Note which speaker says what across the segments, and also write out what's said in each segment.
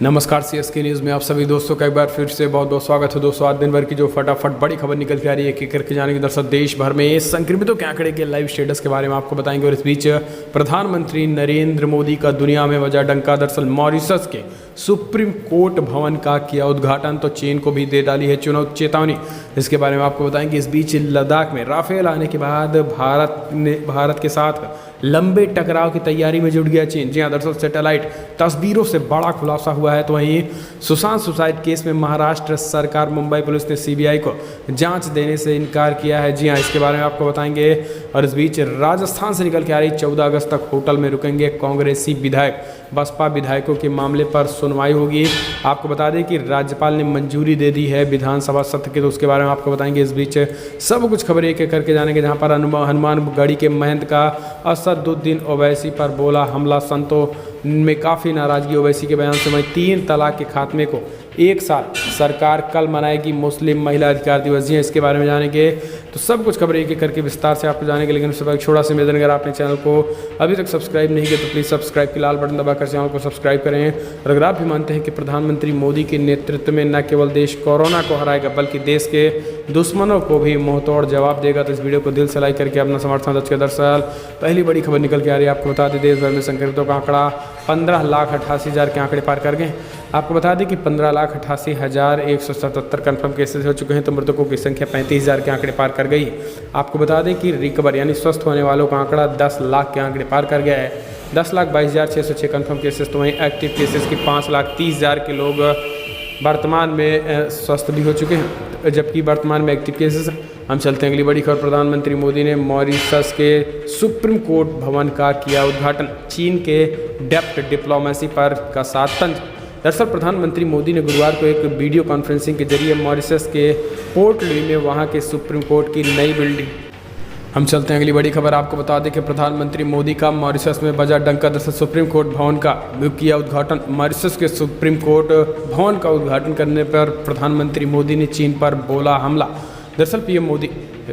Speaker 1: नमस्कार CSK news में आप सभी दोस्तों का एक बार फिर से बहुत बहुत स्वागत है। दोस्तों आज दिन भर की जो फटाफट बड़ी खबर निकल के आ रही है एक करके जाने की दरअसल देश भर में संक्रमितों के आंकड़े के लाइव स्टेटस के बारे में आपको बताएंगे। और इस बीच प्रधानमंत्री नरेंद्र मोदी का दुनिया में बजा डंका। दरअसल मॉरिशस के सुप्रीम कोर्ट भवन का किया उद्घाटन, तो चीन को भी दे डाली है चेतावनी। इसके बारे में आपको बताएंगे। इस बीच लद्दाख में राफेल आने के बाद भारत के साथ लंबे टकराव की तैयारी में जुट गया चीन। जी हाँ, दरअसल सैटेलाइट तस्वीरों से बड़ा खुलासा हुआ है। तो वहीं सुशांत सुसाइड केस में महाराष्ट्र सरकार मुंबई पुलिस ने सीबीआई को जांच देने से इनकार किया है। जी हाँ, इसके बारे में आपको बताएंगे। और इस बीच राजस्थान से निकल के आ रही 14 अगस्त तक होटल में रुकेंगे कांग्रेसी विधायक। बसपा विधायकों के मामले पर सुनवाई होगी। आपको बता दें कि राज्यपाल ने मंजूरी दे दी है विधानसभा सत्र की, तो उसके बारे में आपको बताएंगे। इस बीच सब कुछ खबर एक एक करके जानेंगे। जहाँ पर हनुमानगढ़ी के महंत का असदुद्दीन ओवैसी पर बोला हमला, संतों में काफ़ी नाराजगी ओवैसी के बयान से। वहीं 3 तलाक के खात्मे को 1 साल सरकार कल मनाएगी मुस्लिम महिला अधिकार दिवस। जी इसके बारे में जानेंगे। तो सब कुछ खबर एक एक करके विस्तार से आपको जानेंगे। लेकिन उससे पहले छोटा सा निवेदन, अगर आपने चैनल को अभी तक सब्सक्राइब नहीं किया तो प्लीज़ सब्सक्राइब की लाल बटन दबाकर चैनल को सब्सक्राइब करें। और अगर आप भी मानते हैं कि प्रधानमंत्री मोदी के नेतृत्व में न केवल देश कोरोना को हराएगा बल्कि देश के दुश्मनों को भी मुंहतोड़ जवाब देगा, तो इस वीडियो को दिल से लाइक करके अपना समर्थन दर्ज करें। दरअसल पहली बड़ी खबर निकल के आ रही है। आपको बता दें देश भर में संक्रमितों का आंकड़ा 15,88,000 के आंकड़े पार कर गए। आपको बता दें कि 15,88,177 कन्फर्म केसेस हो चुके हैं, तो मृतकों की संख्या 35,000 के आंकड़े पार कर गई है। आपको बता दें कि रिकवर यानी स्वस्थ होने वालों का आंकड़ा 10 लाख के आंकड़े पार कर गया है। 10,22,606 कन्फर्म केसेस। तो वहीं एक्टिव केसेस की 5,30,000 के लोग वर्तमान में स्वस्थ भी हो चुके हैं, जबकि वर्तमान में एक्टिव केसेस। हम चलते हैं अगली बड़ी खबर। प्रधानमंत्री मोदी ने मॉरिशस के सुप्रीम कोर्ट भवन का किया उद्घाटन। चीन के डेप्थ डिप्लोमेसी पर का साथ तंज। दरअसल प्रधानमंत्री मोदी ने गुरुवार को एक वीडियो कॉन्फ्रेंसिंग के जरिए मॉरिशस के पोर्ट लुई में वहां के सुप्रीम कोर्ट की नई बिल्डिंग। हम चलते हैं अगली बड़ी खबर। आपको बता दें कि प्रधानमंत्री मोदी का मॉरिशस में बजा डंका। दरअसल सुप्रीम कोर्ट भवन का किया उद्घाटन। मॉरिशस के सुप्रीम कोर्ट भवन का उद्घाटन करने पर प्रधानमंत्री मोदी ने चीन पर बोला हमला। दरअसल पीएम मोदी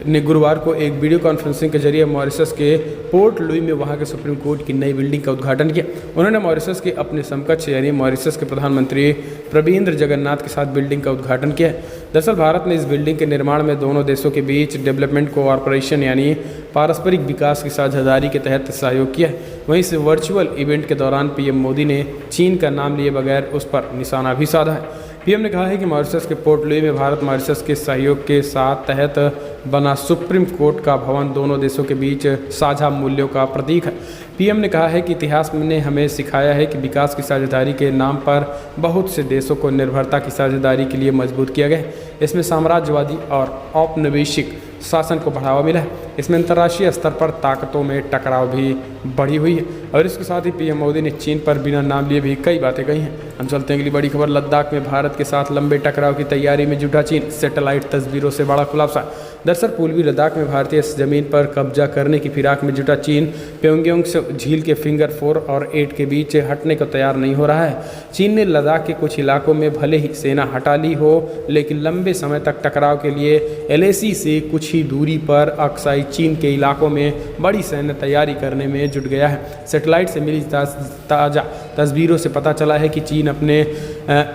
Speaker 1: ने गुरुवार को एक वीडियो कॉन्फ्रेंसिंग के जरिए मॉरिशस के पोर्ट लुई में वहां के सुप्रीम कोर्ट की नई बिल्डिंग का उद्घाटन किया। उन्होंने मॉरिशस के अपने समकक्ष यानी मॉरिशस के प्रधानमंत्री प्रविंद्र जगन्नाथ के साथ बिल्डिंग का उद्घाटन किया। दरअसल भारत ने इस बिल्डिंग के निर्माण में दोनों देशों के बीच डेवलपमेंट कोऑपरेशन यानी पारस्परिक विकास की साझेदारी के तहत सहयोग किया है। वहीं इस वर्चुअल इवेंट के दौरान पीएम मोदी ने चीन का नाम लिए बगैर उस पर निशाना भी साधा है। पीएम ने कहा है कि मॉरिशस के पोर्ट लुई में भारत मॉरिशस के सहयोग के साथ तहत बना सुप्रीम कोर्ट का भवन दोनों देशों के बीच साझा मूल्यों का प्रतीक है। पीएम ने कहा है कि इतिहास ने हमें सिखाया है कि विकास की साझेदारी के नाम पर बहुत से देशों को निर्भरता की साझेदारी के लिए मजबूत किया गया है। इसमें साम्राज्यवादी और औपनिवेशिक शासन को बढ़ावा मिला है। इसमें अंतर्राष्ट्रीय स्तर पर ताकतों में टकराव भी बढ़ी हुई है। और इसके साथ ही पीएम मोदी ने चीन पर बिना नाम लिए भी कई बातें कही हैं। हम चलते हैं अगली बड़ी खबर। लद्दाख में भारत के साथ लंबे टकराव की तैयारी में जुटा चीन। सैटेलाइट तस्वीरों से बड़ा खुलासा। दरअसल पूर्वी लद्दाख में भारतीय जमीन पर कब्जा करने की फिराक में जुटा चीन प्योंगयांग झील के फिंगर 4 और 8 के बीच हटने को तैयार नहीं हो रहा है। चीन ने लद्दाख के कुछ इलाकों में भले ही सेना हटा ली हो, लेकिन लंबे समय तक टकराव के लिए LAC से कुछ ही दूरी पर अक्साई चीन के इलाकों में बड़ी सैन्य तैयारी करने में जुट गया है। सैटेलाइट से मिली ताज़ा तस्वीरों से पता चला है कि चीन अपने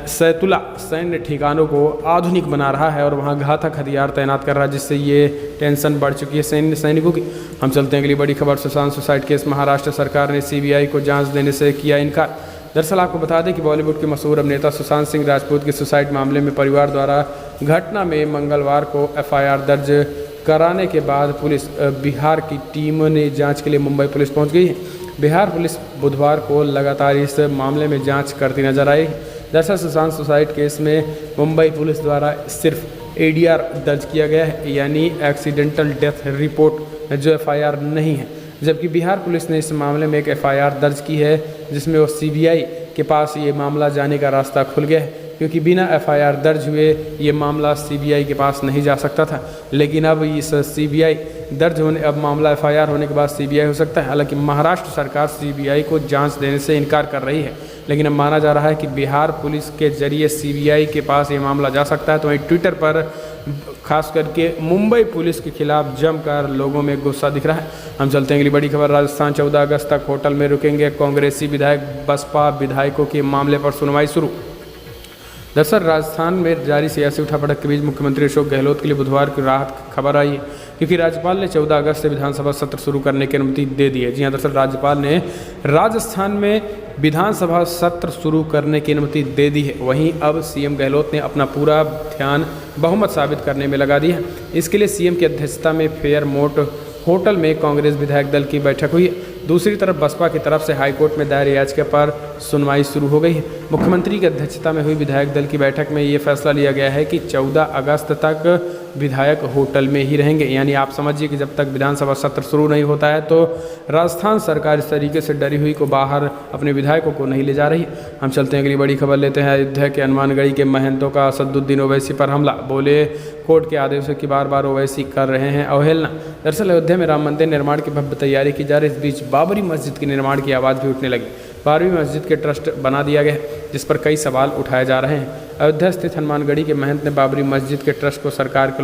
Speaker 1: सैतुला सैन्य ठिकानों को आधुनिक बना रहा है और वहां घातक हथियार तैनात कर रहा है, जिससे ये टेंशन बढ़ चुकी है सैनिकों की। हम चलते हैं अगली बड़ी खबर। Sushant suicide case. महाराष्ट्र सरकार ने CBI को जांच देने से किया इनकार। दरअसल आपको बता दें कि बॉलीवुड के मशहूर अभिनेता सुशांत सिंह राजपूत के सुसाइड मामले में परिवार द्वारा घटना में मंगलवार को FIR दर्ज कराने के बाद पुलिस बिहार की टीम ने जांच के लिए मुंबई पुलिस पहुंच गई है। बिहार पुलिस बुधवार को लगातार इस मामले में जांच करती नजर आई। दरअसल सुशांत सुसाइड केस में मुंबई पुलिस द्वारा सिर्फ ADR दर्ज किया गया है, यानी एक्सीडेंटल डेथ रिपोर्ट, जो FIR नहीं है। जबकि बिहार पुलिस ने इस मामले में एक FIR दर्ज की है, जिसमें वो CBI के पास ये मामला जाने का रास्ता खुल गया है, क्योंकि बिना FIR दर्ज हुए ये मामला CBI के पास नहीं जा सकता था। लेकिन अब इस CBI दर्ज होने अब मामला FIR होने के बाद CBI हो सकता है। हालांकि महाराष्ट्र सरकार CBI को जांच देने से इनकार कर रही है, लेकिन अब माना जा रहा है कि बिहार पुलिस के जरिए CBI के पास ये मामला जा सकता है। तो वहीं ट्विटर पर खास करके मुंबई पुलिस के खिलाफ जमकर लोगों में गुस्सा दिख रहा है। हम चलते हैं अगली बड़ी खबर। राजस्थान 14 अगस्त तक होटल में रुकेंगे कांग्रेसी विधायक, बसपा विधायकों के मामले पर सुनवाई शुरू। दरअसल राजस्थान में जारी सियासी उठापटक के बीच मुख्यमंत्री अशोक गहलोत के लिए बुधवार की राहत खबर आई है, क्योंकि राज्यपाल ने 14 अगस्त से विधानसभा सत्र शुरू करने की अनुमति दे दी है। जी हाँ, दरअसल राज्यपाल ने राजस्थान में विधानसभा सत्र शुरू करने की अनुमति दे दी है। वहीं अब सीएम गहलोत ने अपना पूरा ध्यान बहुमत साबित करने में लगा दिया है। इसके लिए सीएम की अध्यक्षता में फेयरमोंट होटल में कांग्रेस विधायक दल की बैठक हुई है। दूसरी तरफ बसपा की तरफ से हाईकोर्ट में दायर याचिका पर सुनवाई शुरू हो गई है। मुख्यमंत्री की अध्यक्षता में हुई विधायक दल की बैठक में ये फैसला लिया गया है कि 14 अगस्त तक विधायक होटल में ही रहेंगे। यानी आप समझिए कि जब तक विधानसभा सत्र शुरू नहीं होता है तो राजस्थान सरकार इस तरीके से डरी हुई को बाहर अपने विधायकों को नहीं ले जा रही। हम चलते हैं अगली बड़ी खबर लेते हैं। अयोध्या के हनुमानगढ़ी के महंतों का असदुद्दीन ओवैसी पर हमला, बोले कोर्ट के आदेशों की बार बार ओवैसी कर रहे हैं अवहेलना। दरअसल अयोध्या में राम मंदिर निर्माण की भव्य तैयारी की जा रही। इस बीच बाबरी मस्जिद के निर्माण की आवाज़ भी उठने लगी। बाबरी मस्जिद के ट्रस्ट बना दिया गया है, जिस पर कई सवाल उठाए जा रहे हैं। अयोध्या स्थित हनुमानगढ़ी के महंत ने बाबरी मस्जिद के ट्रस्ट को सरकार के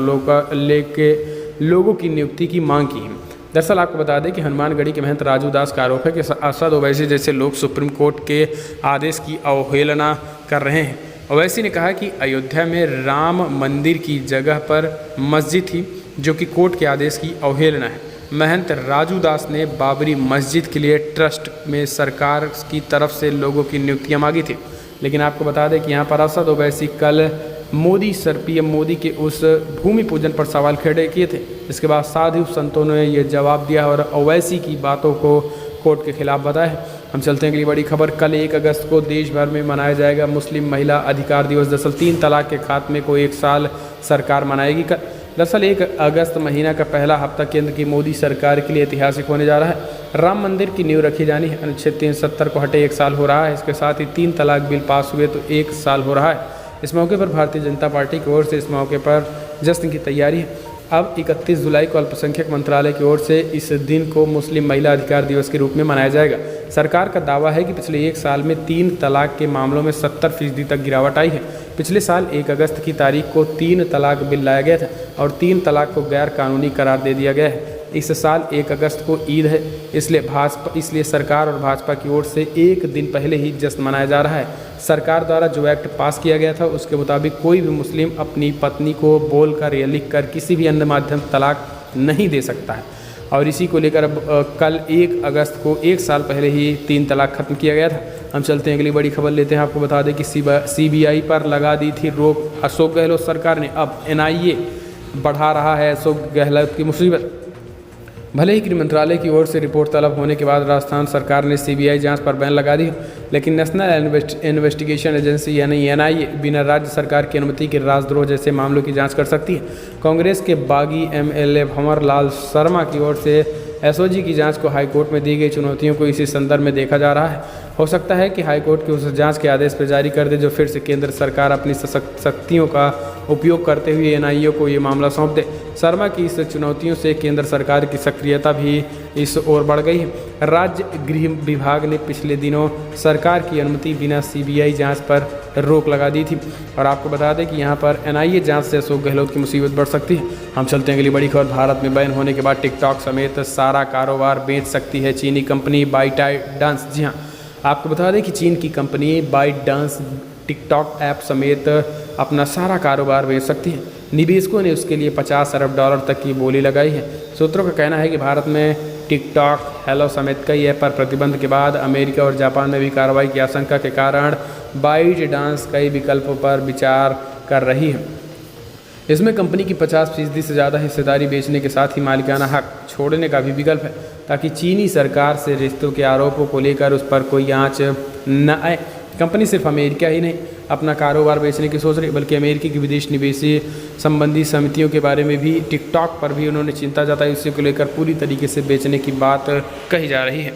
Speaker 1: लोगों की नियुक्ति की मांग की है। दरअसल आपको बता दें कि हनुमानगढ़ी के महंत राजू दास का आरोप है कि असद ओवैसी जैसे लोग सुप्रीम कोर्ट के आदेश की अवहेलना कर रहे हैं। ओवैसी ने कहा कि अयोध्या में राम मंदिर की जगह पर मस्जिद थी, जो कि कोर्ट के आदेश की अवहेलना है। महंत राजू दास ने बाबरी मस्जिद के लिए ट्रस्ट में सरकार की तरफ से लोगों की नियुक्तियां मांगी थी। लेकिन आपको बता दें कि यहाँ पर असद ओवैसी कल पीएम मोदी के उस भूमि पूजन पर सवाल खड़े किए थे। इसके बाद साधु संतों ने ये जवाब दिया और ओवैसी की बातों को कोर्ट के खिलाफ बताया। हम चलते हैं अगली बड़ी खबर। कल 1 अगस्त को देश भर में मनाया जाएगा मुस्लिम महिला अधिकार दिवस। दरअसल 3 तलाक के खात्मे को 1 साल सरकार मनाएगी। दरअसल 1 अगस्त महीना का पहला हफ्ता केंद्र की मोदी सरकार के लिए ऐतिहासिक होने जा रहा है। राम मंदिर की नींव रखी जानी है। अनुच्छेद 370 को हटे 1 साल हो रहा है। इसके साथ ही 3 तलाक बिल पास हुए तो 1 साल हो रहा है। इस मौके पर भारतीय जनता पार्टी की ओर से इस मौके पर जश्न की तैयारी है। अब 31 जुलाई को अल्पसंख्यक मंत्रालय की ओर से इस दिन को मुस्लिम महिला अधिकार दिवस के रूप में मनाया जाएगा। सरकार का दावा है कि पिछले 1 साल में 3 तलाक के मामलों में 70% तक गिरावट आई है। पिछले साल 1 अगस्त की तारीख को 3 तलाक बिल लाया गया था और 3 तलाक को गैर कानूनी करार दे दिया गया है। इस साल 1 अगस्त को ईद है, इसलिए सरकार और भाजपा की ओर से 1 दिन पहले ही जश्न मनाया जा रहा है। सरकार द्वारा जो एक्ट पास किया गया था उसके मुताबिक कोई भी मुस्लिम अपनी पत्नी को बोलकर या लिखकर किसी भी अन्य माध्यम तलाक नहीं दे सकता है। और इसी को लेकर अब कल 1 अगस्त को 1 साल पहले ही 3 तलाक खत्म किया गया था। हम चलते हैं अगली बड़ी खबर लेते हैं। आपको बता दें कि CBI पर लगा दी थी रोक अशोक गहलोत सरकार ने। अब NIA बढ़ा रहा है अशोक गहलोत की मुसीबत। भले ही गृह मंत्रालय की ओर से रिपोर्ट तलब होने के बाद राजस्थान सरकार ने CBI जांच पर बैन लगा दी, लेकिन नेशनल इन्वेस्टिगेशन एजेंसी यानी NIA बिना राज्य सरकार की अनुमति के राजद्रोह जैसे मामलों की जांच कर सकती है। कांग्रेस के बागी MLA भंवर लाल शर्मा की ओर से SOG की जांच को हाईकोर्ट में दी गई चुनौतियों को इसी संदर्भ में देखा जा रहा है। हो सकता है कि हाईकोर्ट के उस जांच के आदेश पर जारी कर दे जो फिर से केंद्र सरकार अपनी शक्तियों का उपयोग करते हुए NIA को ये मामला सौंप दे। शर्मा की इस चुनौतियों से केंद्र सरकार की सक्रियता भी इस ओर बढ़ गई है। राज्य गृह विभाग ने पिछले दिनों सरकार की अनुमति बिना CBI जांच पर रोक लगा दी थी। और आपको बता दें कि यहाँ पर NIA जांच से अशोक गहलोत की मुसीबत बढ़ सकती है। हम चलते हैं अगली बड़ी खबर। भारत में बैन होने के बाद टिकटॉक समेत सारा कारोबार बेच सकती है चीनी कंपनी बाइटडांस। जी हाँ, आपको बता दें कि चीन की कंपनी बाइटडांस टिकटॉक ऐप समेत अपना सारा कारोबार बेच सकती है। निवेशकों ने उसके लिए $50 अरब तक की बोली लगाई है। सूत्रों का कहना है कि भारत में टिकटॉक, हेलो समेत कई ऐप पर प्रतिबंध के बाद अमेरिका और जापान में भी कार्रवाई की आशंका के कारण बाइटडांस कई विकल्पों पर विचार कर रही है। इसमें कंपनी की 50% से ज़्यादा हिस्सेदारी बेचने के साथ ही मालिकाना हक छोड़ने का भी विकल्प है, ताकि चीनी सरकार से रिश्तों के आरोपों को लेकर उस पर कोई आंच न आए। कंपनी सिर्फ अमेरिका ही नहीं अपना कारोबार बेचने की सोच रही, बल्कि अमेरिकी की विदेश निवेश संबंधी समितियों के बारे में भी टिकटॉक पर भी उन्होंने चिंता जताई। इसी को लेकर पूरी तरीके से बेचने की बात कही जा रही है।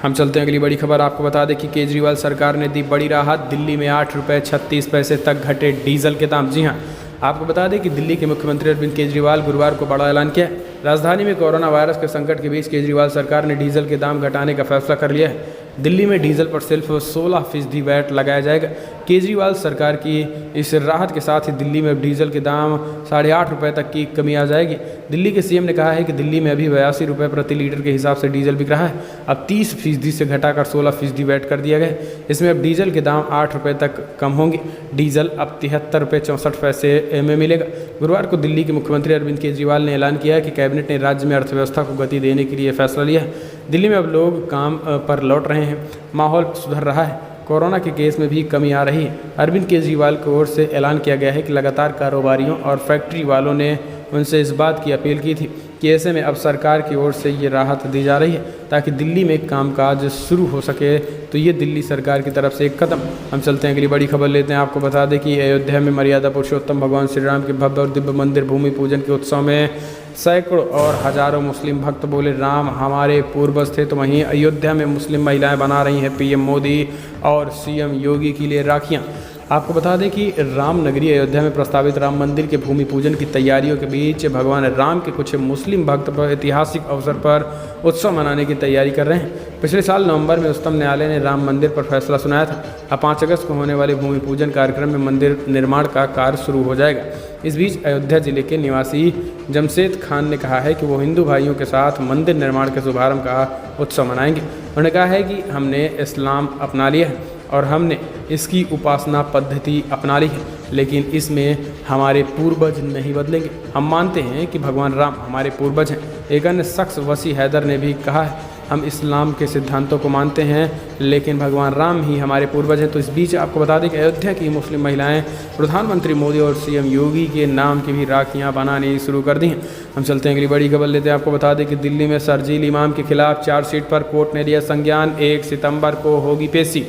Speaker 1: हम चलते हैं अगली बड़ी खबर। आपको बता दें कि केजरीवाल सरकार ने दी बड़ी राहत। दिल्ली में 8 रुपये 36 पैसे तक घटे डीजल के दाम। जी हाँ, आपको बता दें कि दिल्ली के मुख्यमंत्री अरविंद केजरीवाल गुरुवार को बड़ा ऐलान किया है। राजधानी में कोरोना वायरस के संकट के बीच केजरीवाल सरकार ने डीजल के दाम घटाने का फैसला कर लिया है। दिल्ली में डीजल पर सिर्फ 16% वैट लगाया जाएगा। केजरीवाल सरकार की इस राहत के साथ ही दिल्ली में डीजल के दाम 8.5 रुपये तक की कमी आ जाएगी। दिल्ली के सीएम ने कहा है कि दिल्ली में अभी 82 रुपये प्रति लीटर के हिसाब से डीजल बिक रहा है, अब 30% से घटाकर 16% वैट कर दिया गया है। इसमें अब डीजल के दाम 8 रुपये तक कम होंगे। डीजल अब 73 रुपये 64 पैसे में मिलेगा। गुरुवार को दिल्ली के मुख्यमंत्री अरविंद केजरीवाल ने ऐलान किया है कि कैबिनेट ने राज्य में अर्थव्यवस्था को गति देने के लिए फैसला लिया है। दिल्ली में अब लोग काम पर लौट रहे हैं, माहौल सुधर रहा है, कोरोना के केस में भी कमी आ रही है। अरविंद केजरीवाल की ओर से ऐलान किया गया है कि लगातार कारोबारियों और फैक्ट्री वालों ने उनसे इस बात की अपील की थी कि ऐसे में अब सरकार की ओर से ये राहत दी जा रही है ताकि दिल्ली में कामकाज शुरू हो सके। तो ये दिल्ली सरकार की तरफ से एक कदम। हम चलते हैं अगली बड़ी खबर लेते हैं। आपको बता दें कि अयोध्या में मर्यादा पुरुषोत्तम भगवान श्री राम के भव्य और दिव्य मंदिर भूमि पूजन के उत्सव में सैकड़ों और हजारों मुस्लिम भक्त बोले, राम हमारे पूर्वज थे। तो वहीं अयोध्या में मुस्लिम महिलाएं बना रही हैं पीएम मोदी और सीएम योगी के लिए राखियां। आपको बता दें कि रामनगरी अयोध्या में प्रस्तावित राम मंदिर के भूमि पूजन की तैयारियों के बीच भगवान राम के कुछ मुस्लिम भक्त पर ऐतिहासिक अवसर पर उत्सव मनाने की तैयारी कर रहे हैं। पिछले साल नवंबर में उच्चतम न्यायालय ने राम मंदिर पर फैसला सुनाया था। अब 5 अगस्त को होने वाले भूमि पूजन कार्यक्रम में मंदिर निर्माण का कार्य शुरू हो जाएगा। इस बीच अयोध्या जिले के निवासी जमशेद खान ने कहा है कि वो हिंदू भाइयों के साथ मंदिर निर्माण के शुभारंभ का उत्सव मनाएंगे। उन्होंने कहा है कि हमने इस्लाम अपना लिया है और हमने इसकी उपासना पद्धति अपना ली है, लेकिन इसमें हमारे पूर्वज नहीं बदलेंगे। हम मानते हैं कि भगवान राम हमारे पूर्वज हैं। एक अन्य शख्स वसी हैदर ने भी कहा है, हम इस्लाम के सिद्धांतों को मानते हैं लेकिन भगवान राम ही हमारे पूर्वज हैं। तो इस बीच आपको बता दें कि अयोध्या की मुस्लिम महिलाएं प्रधानमंत्री मोदी और सीएम योगी के नाम की भी राखियां बनानी शुरू कर दी हैं। हम चलते हैं अगली बड़ी खबर लेते हैं। आपको बता दें कि दिल्ली में शरजील इमाम के खिलाफ चार्जशीट पर कोर्ट ने लिया संज्ञान। 1 सितंबर को होगी पेशी।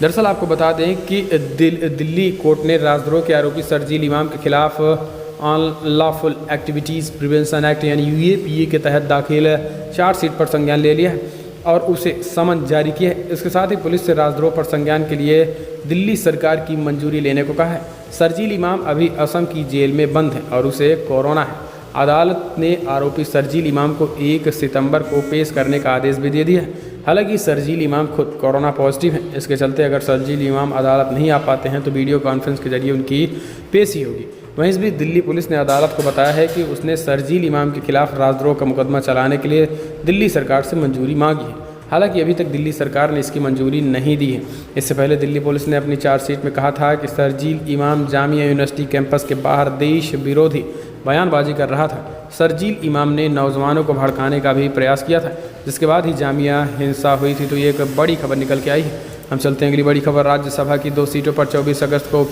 Speaker 1: दरअसल आपको बता दें कि दिल्ली कोर्ट ने राजद्रोह के आरोपी शरजील इमाम के खिलाफ अनलॉफुल एक्टिविटीज़ प्रिवेंशन एक्ट यानी यूएपीए के तहत दाखिल चार्जशीट पर संज्ञान ले लिया है और उसे समन जारी किया है। इसके साथ ही पुलिस से राजद्रोह पर संज्ञान के लिए दिल्ली सरकार की मंजूरी लेने को कहा है। शरजील इमाम अभी असम की जेल में बंद है और उसे कोरोना है। अदालत ने आरोपी शरजील इमाम को 1 सितंबर को पेश करने का आदेश भी दे दिया है। हालांकि शरजील इमाम खुद कोरोना पॉजिटिव हैं। इसके चलते अगर शरजील इमाम अदालत नहीं आ पाते हैं तो वीडियो कॉन्फ्रेंस के जरिए उनकी पेशी होगी। वहीं इस बीच दिल्ली पुलिस ने अदालत को बताया है कि उसने शरजील इमाम के खिलाफ राजद्रोह का मुकदमा चलाने के लिए दिल्ली सरकार से मंजूरी मांगी है। हालांकि अभी तक दिल्ली सरकार ने इसकी मंजूरी नहीं दी है। इससे पहले दिल्ली पुलिस ने अपनी चार्जशीट में कहा था कि शरजील इमाम जामिया यूनिवर्सिटी कैंपस के बाहर देश विरोधी बयानबाजी कर रहा था। शरजील इमाम ने नौजवानों को भड़काने का भी प्रयास किया था, जिसके बाद ही जामिया हिंसा हुई थी। तो ये एक बड़ी खबर निकल के आई है। हम चलते हैं अगली बड़ी खबर। राज्यसभा की 2 सीटों पर 24 अगस्त को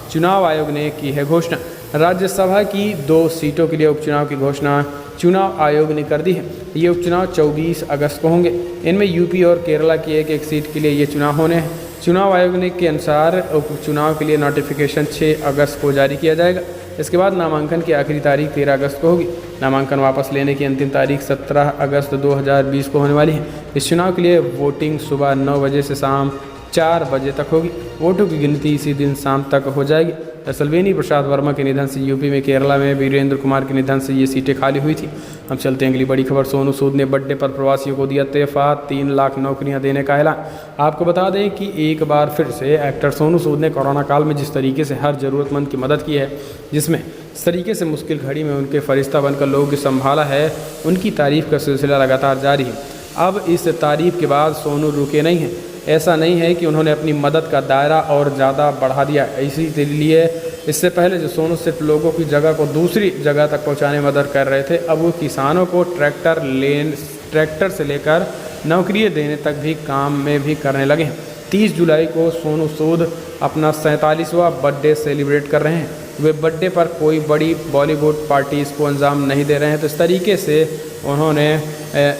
Speaker 1: चुनाव आयोग ने की है घोषणा। राज्यसभा की 2 सीटों के लिए उपचुनाव की घोषणा चुनाव आयोग ने कर दी है। ये उपचुनाव 24 अगस्त को होंगे। इनमें यूपी और केरला की एक सीट के लिए ये चुनाव होने हैं। चुनाव आयोग ने के अनुसार उपचुनाव के लिए नोटिफिकेशन 6 अगस्त को जारी किया जाएगा। इसके बाद नामांकन की आखिरी तारीख 13 अगस्त को होगी। नामांकन वापस लेने की अंतिम तारीख 17 अगस्त 2020 को होने वाली है। इस चुनाव के लिए वोटिंग सुबह 9 बजे से शाम 4 बजे तक होगी। वोटों की गिनती इसी दिन शाम तक हो जाएगी। सल्वेनी प्रसाद वर्मा के निधन से यूपी में, केरला में वीरेंद्र कुमार के निधन से ये सीटें खाली हुई थी। हम चलते हैं अगली बड़ी खबर। सोनू सूद ने बर्थडे पर प्रवासियों को दिया तोहफा, 3 लाख नौकरियां देने का ऐलान। आपको बता दें कि एक बार फिर से एक्टर सोनू सूद ने कोरोना काल में जिस तरीके से हर ज़रूरतमंद की मदद की है, जिसमें इस तरीके से मुश्किल घड़ी में उनके फरिश्ता बनकर लोगों की संभाला है, उनकी तारीफ़ का सिलसिला लगातार जारी है। अब इस तारीफ़ के बाद सोनू रुके नहीं हैं। ऐसा नहीं है कि उन्होंने अपनी मदद का दायरा और ज़्यादा बढ़ा दिया। इसीलिए इससे पहले जो सोनू सिर्फ लोगों की जगह को दूसरी जगह तक पहुंचाने में मदद कर रहे थे, अब वो किसानों को ट्रैक्टर से लेकर नौकरी देने तक भी काम में भी करने लगे हैं। 30 जुलाई को सोनू सूद अपना 47वां बर्थडे सेलिब्रेट कर रहे हैं। वे बर्थडे पर कोई बड़ी बॉलीवुड पार्टी इसको अंजाम नहीं दे रहे हैं। तो इस तरीके से उन्होंने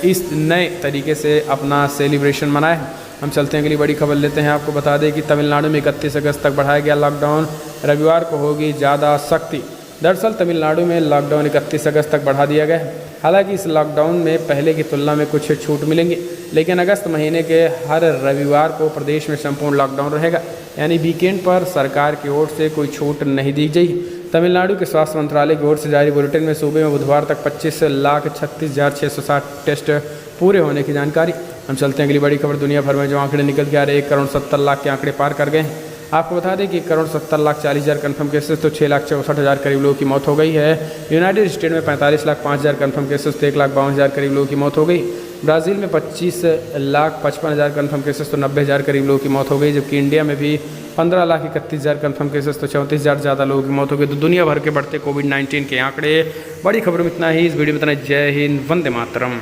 Speaker 1: इस नए तरीके से अपना सेलिब्रेशन मनाया है। हम चलते हैं अगली बड़ी खबर लेते हैं। आपको बता दें कि तमिलनाडु में 31 अगस्त तक बढ़ाया गया लॉकडाउन। रविवार को होगी ज़्यादा सख्ती। दरअसल तमिलनाडु में लॉकडाउन 31 अगस्त तक बढ़ा दिया गया है। हालांकि इस लॉकडाउन में पहले की तुलना में कुछ छूट मिलेंगी, लेकिन अगस्त महीने के हर रविवार को प्रदेश में संपूर्ण लॉकडाउन रहेगा, यानी वीकेंड पर सरकार की ओर से कोई छूट नहीं दी जाएगी। तमिलनाडु के स्वास्थ्य मंत्रालय की ओर से जारी बुलेटिन में सूबे में बुधवार तक 25,36,660 टेस्ट पूरे होने की जानकारी। हम चलते हैं अगली बड़ी खबर दुनिया भर में जो आंकड़े निकल के आ रहे हैं 1,70,00,000 के आंकड़े पार कर गए। आपको बता दें कि 1,70,40,000 कन्फर्म केसेस तो 6,64,000 करीब लोगों की मौत हो गई है। यूनाइटेड स्टेट में 45,05,000 कन्फर्म केसेस तो 1,52,000 करीब लोगों की मौत हो गई। ब्राज़ील में 25,55,000 कन्फर्म केसेस तो 90,000 करीब लोगों की मौत हो गई। जबकि इंडिया में भी 15,31,000 कन्फर्म केसेस तो 34,000 ज़्यादा लोगों की मौत हो गई। तो दुनिया भर के बढ़ते कोविड-19 के आंकड़े। बड़ी खबरों में इतना ही। इस वीडियो में इतना। जय हिंद, वंदे मातरम।